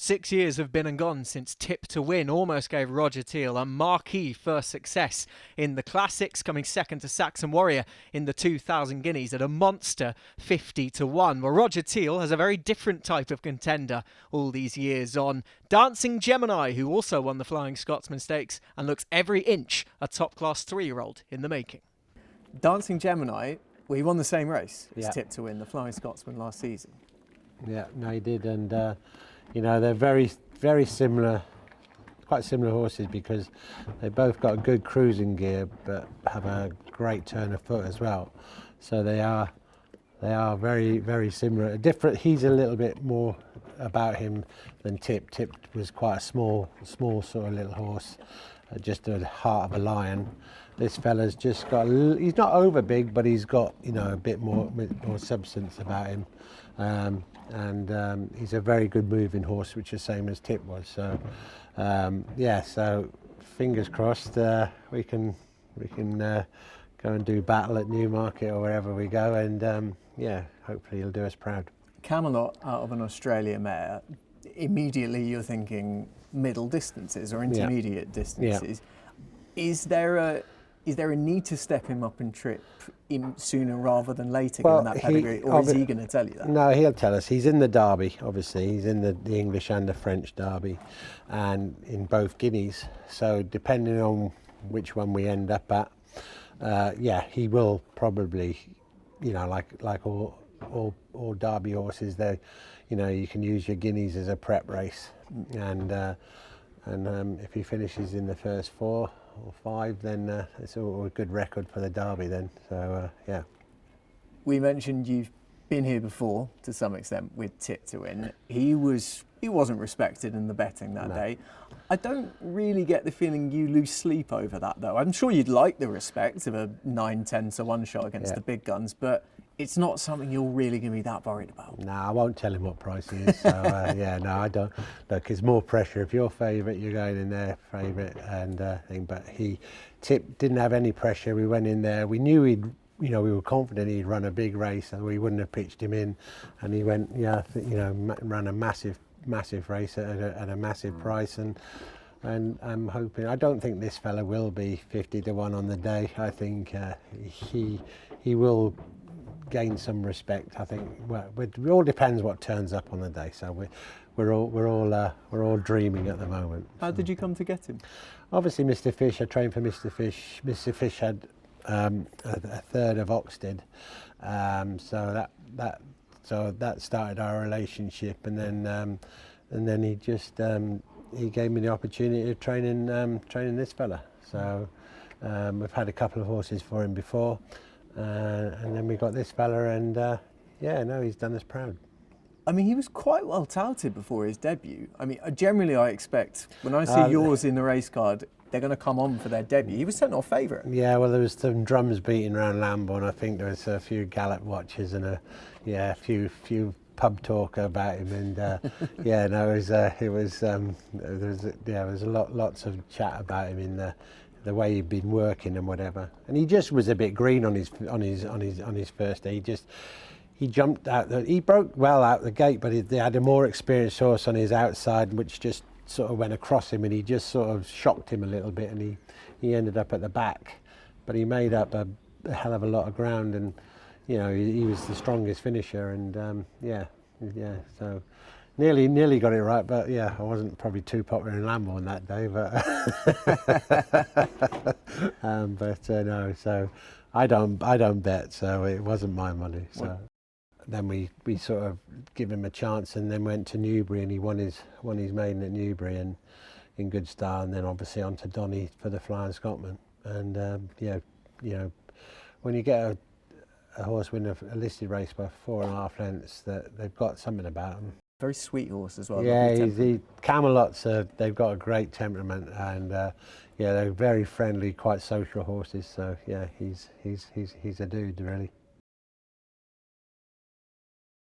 6 years have been and gone since Tip to Win almost gave Roger Teal a marquee first success in the Classics, coming second to Saxon Warrior in the 2000 Guineas at a monster 50-1. Well, Roger Teal has a very different type of contender all these years on. Dancing Gemini, who also won the Flying Scotsman Stakes and looks every inch a top-class 3-year-old in the making. Dancing Gemini, well, he won the same race as Tip to Win, the Flying Scotsman, last season. Yeah, no, he did, and you know, they're very, very similar, quite similar horses because they both got a good cruising gear, but have a great turn of foot as well. So they are very, very similar. Different. He's a little bit more about him than Tip. Tip was quite a small sort of little horse, just the heart of a lion. This fella's just got. He's not over big, but he's got, you know, a bit more substance about him. And he's a very good moving horse, which is the same as Tip was. So yeah, so fingers crossed we can go and do battle at Newmarket or wherever we go, and yeah, hopefully he'll do us proud. Camelot out of an Australia mare, immediately you're thinking middle distances or intermediate distances. Yeah. Is there a need to step him up and trip him sooner rather than later, given that pedigree, or is he going to tell you that? No, he'll tell us. He's in the Derby, obviously. He's in the English and the French Derby, and in both Guineas. So depending on which one we end up at, yeah, he will probably, you know, like all Derby horses, they, you know, you can use your Guineas as a prep race, and if he finishes in the first 4 or 5, then it's a good record for the Derby then. So yeah. We mentioned you've been here before to some extent with Tip to Win. He wasn't respected in the betting that day. I don't really get the feeling you lose sleep over that, though. I'm sure you'd like the respect of a 9-10-1 shot against the big guns, but it's not something you're really going to be that worried about. No, I won't tell him what price he is. So yeah, no, I don't. Look, it's more pressure. If you're favourite, you're going in there favourite, and thing. But Tip didn't have any pressure. We went in there. We knew he'd, you know, we were confident he'd run a big race, and we wouldn't have pitched him in. And he went, yeah, you know, ran a massive race at a massive price, and I'm hoping. I don't think this fella will be 50-1 on the day. I think he will gain some respect. I think. Well, it all depends what turns up on the day. So we're all dreaming at the moment. How did you come to get him? Obviously, Mr. Fish. I trained for Mr. Fish. Mr. Fish had a third of Oxted, so that started our relationship, and then he just he gave me the opportunity of training this fella. So we've had a couple of horses for him before. And then we got this fella, and yeah, no, he's done us proud. I mean, he was quite well touted before his debut. I mean, generally I expect, when I see yours in the race card, they're going to come on for their debut. He was sent off favourite. Yeah, well, there was some drums beating around Lambourne. I think there was a few gallop watches and a few pub talk about him, and yeah, no, there was lots of chat about him in the way he'd been working and whatever, and he just was a bit green on his first day. He jumped out. He broke well out the gate, but they had a more experienced horse on his outside, which just sort of went across him, and he just sort of shocked him a little bit, and he ended up at the back, but he made up a hell of a lot of ground, and you know, he was the strongest finisher, and yeah, so. Nearly got it right, but yeah, I wasn't probably too popular in Lambourne that day, but no, so I don't bet, so it wasn't my money. So then we sort of give him a chance, and then went to Newbury, and he won his maiden at Newbury, and in good style, and then obviously on to Donny for the Flying Scotsman, and yeah, you know, when you get a horse win a listed race by 4.5 lengths, that they've got something about them. Very sweet horse as well. Yeah, Camelots, they've got a great temperament, and yeah, they're very friendly, quite social horses. So yeah, he's a dude, really.